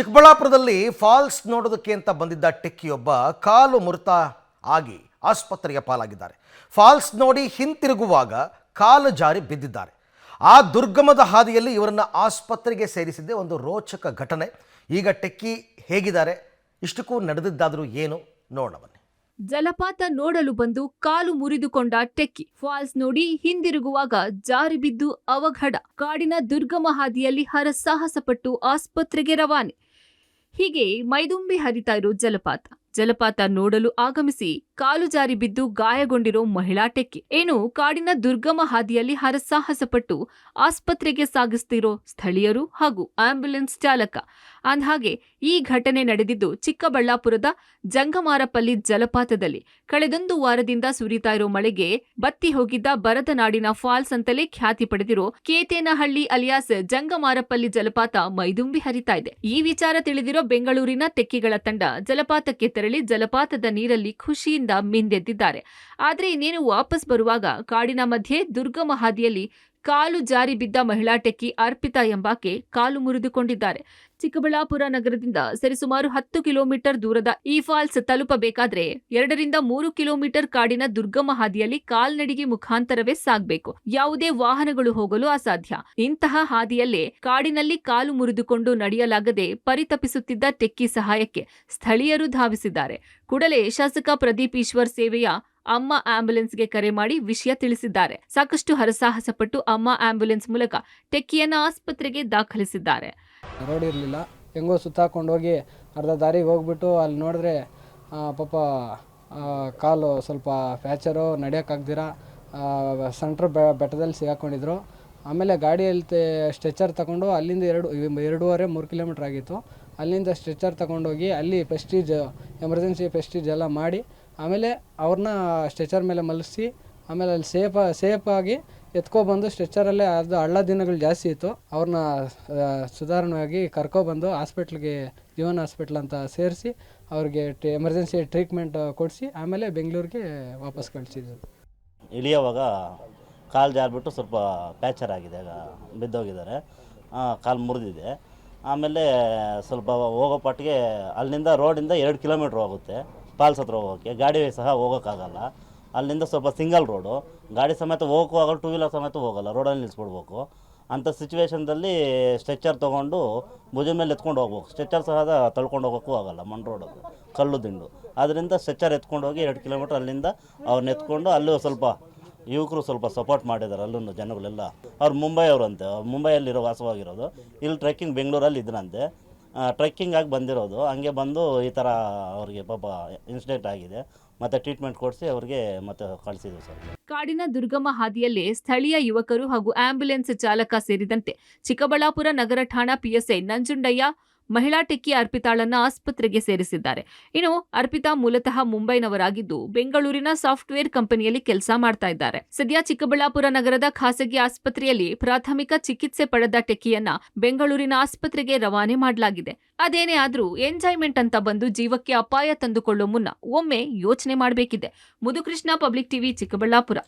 ಚಿಕ್ಕಬಳ್ಳಾಪುರದಲ್ಲಿ ಫಾಲ್ಸ್ ನೋಡೋದಕ್ಕೆ ಅಂತ ಬಂದಿದ್ದ ಟೆಕ್ಕಿಯೊಬ್ಬ ಕಾಲು ಮುರಿತ ಆಗಿ ಆಸ್ಪತ್ರೆಗೆ ಪಾಲಾಗಿದ್ದಾರೆ. ಫಾಲ್ಸ್ ನೋಡಿ ಹಿಂತಿರುಗುವಾಗ ಕಾಲು ಜಾರಿ ಬಿದ್ದಿದ್ದಾರೆ. ಆ ದುರ್ಗಮದ ಹಾದಿಯಲ್ಲಿ ಇವರನ್ನ ಆಸ್ಪತ್ರೆಗೆ ಸೇರಿಸಿದ್ದೇ ಒಂದು ರೋಚಕ ಘಟನೆ. ಈಗ ಟೆಕ್ಕಿ ಹೇಗಿದ್ದಾರೆ, ಇಷ್ಟಕ್ಕೂ ನಡೆದಿದ್ದಾದರೂ ಏನು ನೋಡೋಣ ಬನ್ನಿ. ಜಲಪಾತ ನೋಡಲು ಬಂದು ಕಾಲು ಮುರಿದುಕೊಂಡ ಟೆಕ್ಕಿ ಫಾಲ್ಸ್ ನೋಡಿ ಹಿಂದಿರುಗುವಾಗ ಜಾರಿ ಬಿದ್ದು ಅವಘಡ. ಕಾಡಿನ ದುರ್ಗಮ ಹಾದಿಯಲ್ಲಿ ಹರಸಾಹಸ ಪಟ್ಟು ಆಸ್ಪತ್ರೆಗೆ ರವಾನೆ. ಹೀಗೆ ಮೈದುಂಬಿ ಹರಿತಾ ಇರೋ ಜಲಪಾತ ನೋಡಲು ಆಗಮಿಸಿ ಕಾಲು ಜಾರಿ ಬಿದ್ದು ಗಾಯಗೊಂಡಿರೋ ಮಹಿಳಾ ಟೆಕ್ಕಿ. ಏನು ಕಾಡಿನ ದುರ್ಗಮ ಹಾದಿಯಲ್ಲಿ ಹರಸಾಹಸ ಪಟ್ಟು ಆಸ್ಪತ್ರೆಗೆ ಸಾಗಿಸ್ತಿರೋ ಸ್ಥಳೀಯರು ಹಾಗೂ ಆಂಬ್ಯುಲೆನ್ಸ್ ಚಾಲಕ. ಅಂದ್ಹಾಗೆ ಈ ಘಟನೆ ನಡೆದಿದ್ದು ಚಿಕ್ಕಬಳ್ಳಾಪುರದ ಜಂಗಮಾರಪಲ್ಲಿ ಜಲಪಾತದಲ್ಲಿ. ಕಳೆದೊಂದು ವಾರದಿಂದ ಸುರಿತಾ ಇರೋ ಮಳೆಗೆ ಬತ್ತಿ ಹೋಗಿದ್ದ ಬರದ ನಾಡಿನ ಫಾಲ್ಸ್ ಅಂತಲೇ ಖ್ಯಾತಿ ಪಡೆದಿರೋ ಕೇತೇನಹಳ್ಳಿ ಅಲಿಯಾಸ್ ಜಂಗಮಾರಪಲ್ಲಿ ಜಲಪಾತ ಮೈದುಂಬಿ ಹರಿತಾ ಇದೆ. ಈ ವಿಚಾರ ತಿಳಿದಿರೋ ಬೆಂಗಳೂರಿನ ಟೆಕ್ಕಿಗಳ ತಂಡ ಜಲಪಾತಕ್ಕೆ ತೆರಳಿ ಜಲಪಾತದ ನೀರಲ್ಲಿ ಖುಷಿಯಿಂದ ಮಿಂದೆದ್ದಿದ್ದಾರೆ. ಆದ್ರೆ ಇನ್ನೇನು ವಾಪಸ್ ಬರುವಾಗ ಕಾಡಿನ ಮಧ್ಯೆ ದುರ್ಗಮ ಹಾದಿಯಲ್ಲಿ ಕಾಲು ಜಾರಿ ಬಿದ್ದ ಮಹಿಳಾ ಟೆಕ್ಕಿ ಅರ್ಪಿತಾ ಎಂಬಾಕೆ ಕಾಲು ಮುರಿದುಕೊಂಡಿದ್ದಾರೆ. ಚಿಕ್ಕಬಳ್ಳಾಪುರ ನಗರದಿಂದ ಸರಿಸುಮಾರು 10 ಕಿಲೋಮೀಟರ್ ದೂರದ ಈ ಫಾಲ್ಸ್ ತಲುಪಬೇಕಾದ್ರೆ 2 ರಿಂದ 3 ಕಿಲೋಮೀಟರ್ ಕಾಡಿನ ದುರ್ಗಮ ಹಾದಿಯಲ್ಲಿ ಕಾಲ್ನಡಿಗೆ ಮುಖಾಂತರವೇ ಸಾಗಬೇಕು. ಯಾವುದೇ ವಾಹನಗಳು ಹೋಗಲು ಅಸಾಧ್ಯ. ಇಂತಹ ಹಾದಿಯಲ್ಲೇ ಕಾಡಿನಲ್ಲಿ ಕಾಲು ಮುರಿದುಕೊಂಡು ನಡೆಯಲಾಗದೆ ಪರಿತಪಿಸುತ್ತಿದ್ದ ಟೆಕ್ಕಿ ಸಹಾಯಕ್ಕೆ ಸ್ಥಳೀಯರು ಧಾವಿಸಿದ್ದಾರೆ. ಕೂಡಲೇ ಶಾಸಕ ಪ್ರದೀಪ್ ಈಶ್ವರ್ ಸೇವೆಯ ಅಮ್ಮ ಆಂಬ್ಯುಲೆನ್ಸ್ಗೆ ಕರೆ ಮಾಡಿ ವಿಷಯ ತಿಳಿಸಿದ್ದಾರೆ. ಸಾಕಷ್ಟು ಹರಸಾಹಸ ಪಟ್ಟು ಅಮ್ಮ ಆಂಬ್ಯುಲೆನ್ಸ್ ಮೂಲಕ ಟೆಕ್ಕಿಯನ್ನ ಆಸ್ಪತ್ರೆಗೆ ದಾಖಲಿಸಿದ್ದಾರೆ. ರೋಡ್ ಇರಲಿಲ್ಲ, ಹೆಂಗೋ ಸುತ್ತಾಕೊಂಡು ಹೋಗಿ ಅರ್ಧ ದಾರಿಗೆ ಹೋಗ್ಬಿಟ್ಟು ಅಲ್ಲಿ ನೋಡಿದ್ರೆ ಪಾಪ ಕಾಲು ಸ್ವಲ್ಪ ಫ್ಯಾಕ್ಚರು, ನಡೆಯೋಕ್ಕಾಗ್ದಿರ ಸೆಂಟ್ರ್ ಬೆಟ್ಟದಲ್ಲಿ ಸಿಗಾಕೊಂಡಿದ್ರು. ಆಮೇಲೆ ಗಾಡಿಯಲ್ಲಿ ಸ್ಟ್ರೆಚರ್ ತಗೊಂಡು ಅಲ್ಲಿಂದ 2.5-3 ಕಿಲೋಮೀಟ್ರ್ ಆಗಿತ್ತು. ಅಲ್ಲಿಂದ ಸ್ಟ್ರೆಚರ್ ತಗೊಂಡೋಗಿ ಅಲ್ಲಿ ಎಮರ್ಜೆನ್ಸಿ ಪೆಸ್ಟೀಜ್ ಎಲ್ಲ ಮಾಡಿ ಆಮೇಲೆ ಅವ್ರನ್ನ ಸ್ಟ್ರೆಚರ್ ಮೇಲೆ ಮಲಗಿಸಿ ಆಮೇಲೆ ಅಲ್ಲಿ ಸೇಫಾಗಿ ಎತ್ಕೊಬಂದು ಸ್ಟ್ರೆಚರಲ್ಲೇ ಅದು ಹಳ್ಳ ದಿನಗಳು ಜಾಸ್ತಿ ಇತ್ತು. ಅವ್ರನ್ನ ಸುಧಾರಣೆಯಾಗಿ ಕರ್ಕೊಬಂದು ಹಾಸ್ಪಿಟ್ಲಿಗೆ ಜೀವನ್ ಹಾಸ್ಪಿಟ್ಲ್ ಅಂತ ಸೇರಿಸಿ ಅವ್ರಿಗೆ ಎಮರ್ಜೆನ್ಸಿ ಟ್ರೀಟ್ಮೆಂಟ್ ಕೊಡಿಸಿ ಆಮೇಲೆ ಬೆಂಗಳೂರಿಗೆ ವಾಪಸ್ ಕಳಿಸಿದ್ರು. ಇಳಿಯುವಾಗ ಕಾಲು ಜಾರಿಬಿಟ್ಟು ಸ್ವಲ್ಪ ಪ್ಯಾಚರ್ ಆಗಿದೆ, ಬಿದ್ದೋಗಿದ್ದಾರೆ, ಕಾಲು ಮುರಿದಿದೆ. ಆಮೇಲೆ ಸ್ವಲ್ಪ ಹೋಗೋ ಪಟ್ಟಿಗೆ ಅಲ್ಲಿಂದ ರೋಡಿಂದ 2 ಕಿಲೋಮೀಟ್ರ್ ಹೋಗುತ್ತೆ ಫಾಲ್ಸ್ ಹತ್ರ ಹೋಗೋಕ್ಕೆ. ಗಾಡಿ ಸಹ ಹೋಗೋಕ್ಕಾಗಲ್ಲ. ಅಲ್ಲಿಂದ ಸ್ವಲ್ಪ ಸಿಂಗಲ್ ರೋಡು, ಗಾಡಿ ಸಮೇತ ಹೋಗೋಕ್ಕೂ ಆಗಲ್ಲ, 2 ವೀಲರ್ ಸಮೇತ ಹೋಗಲ್ಲ, ರೋಡಲ್ಲಿ ನಿಲ್ಲಿಸ್ಬಿಡ್ಬೇಕು. ಅಂಥ ಸಿಚುವೇಷನ್ದಲ್ಲಿ ಸ್ಟ್ರೆಚರ್ ತೊಗೊಂಡು ಭುಜದ ಮೇಲೆ ಎತ್ಕೊಂಡು ಹೋಗ್ಬೇಕು. ಸ್ಟ್ರೆಚರ್ ಸಹ ತಳ್ಕೊಂಡು ಹೋಗೋಕ್ಕೂ ಆಗಲ್ಲ, ಮಣ್ಣು ರೋಡು, ಕಲ್ಲು ದಿಂಡು. ಅದರಿಂದ ಸ್ಟ್ರೆಚರ್ ಎತ್ಕೊಂಡು ಹೋಗಿ 2 ಕಿಲೋಮೀಟ್ರ್ ಅಲ್ಲಿಂದ ಅವ್ರನ್ನ ಎತ್ಕೊಂಡು ಅಲ್ಲೂ ಸ್ವಲ್ಪ ಯುವಕರು ಸ್ವಲ್ಪ ಸಪೋರ್ಟ್ ಮಾಡಿದ್ದಾರೆ. ಅಲ್ಲೂ ಜನಗಳೆಲ್ಲ ಅವ್ರು ಮುಂಬೈಯವ್ರಂತೆ, ಮುಂಬೈಯಲ್ಲಿರೋ ವಾಸವಾಗಿರೋದು. ಇಲ್ಲಿ ಟ್ರೆಕ್ಕಿಂಗ್ ಬೆಂಗಳೂರಲ್ಲಿ ಇದ್ರಂತೆ, ಟ್ರೆಕ್ಕಿಂಗ್ ಆಗಿ ಬಂದಿರೋದು. ಹಂಗೆ ಬಂದು ಈ ಥರ ಅವ್ರಿಗೆ ಪಾಪ ಇನ್ಸಿಡೆಂಟ್ ಆಗಿದೆ. ಮತ್ತೆ ಟ್ರೀಟ್ಮೆಂಟ್ ಕೊಡಿಸಿ ಅವ್ರಿಗೆ ಮತ್ತೆ ಕಳಿಸಿದ್ವಿ ಸರ್. ಕಾಡಿನ ದುರ್ಗಮ ಹಾದಿಯಲ್ಲೇ ಸ್ಥಳೀಯ ಯುವಕರು ಹಾಗೂ ಆಂಬ್ಯುಲೆನ್ಸ್ ಚಾಲಕ ಸೇರಿದಂತೆ ಚಿಕ್ಕಬಳ್ಳಾಪುರ ನಗರ ಠಾಣಾ ಪಿಎಸ್ಐ ನಂಜುಂಡಯ್ಯ ಮಹಿಳಾ ಟೆಕ್ಕಿ ಅರ್ಪಿತಾಳನ್ನ ಆಸ್ಪತ್ರೆಗೆ ಸೇರಿಸಿದ್ದಾರೆ. ಇನ್ನು ಅರ್ಪಿತಾ ಮೂಲತಃ ಮುಂಬೈನವರಾಗಿದ್ದು ಬೆಂಗಳೂರಿನ ಸಾಫ್ಟ್ವೇರ್ ಕಂಪನಿಯಲ್ಲಿ ಕೆಲಸ ಮಾಡ್ತಾ ಇದ್ದಾರೆ. ಸದ್ಯ ಚಿಕ್ಕಬಳ್ಳಾಪುರ ನಗರದ ಖಾಸಗಿ ಆಸ್ಪತ್ರೆಯಲ್ಲಿ ಪ್ರಾಥಮಿಕ ಚಿಕಿತ್ಸೆ ಪಡೆದ ಟೆಕ್ಕಿಯನ್ನ ಬೆಂಗಳೂರಿನ ಆಸ್ಪತ್ರೆಗೆ ರವಾನೆ ಮಾಡಲಾಗಿದೆ. ಅದೇನೇ ಆದ್ರೂ ಎಂಜಾಯ್ಮೆಂಟ್ ಅಂತ ಬಂದು ಜೀವಕ್ಕೆ ಅಪಾಯ ತಂದುಕೊಳ್ಳೋ ಮುನ್ನ ಒಮ್ಮೆ ಯೋಚನೆ ಮಾಡಬೇಕಿದೆ. ಮುದುಕೃಷ್ಣ, ಪಬ್ಲಿಕ್ ಟಿವಿ, ಚಿಕ್ಕಬಳ್ಳಾಪುರ.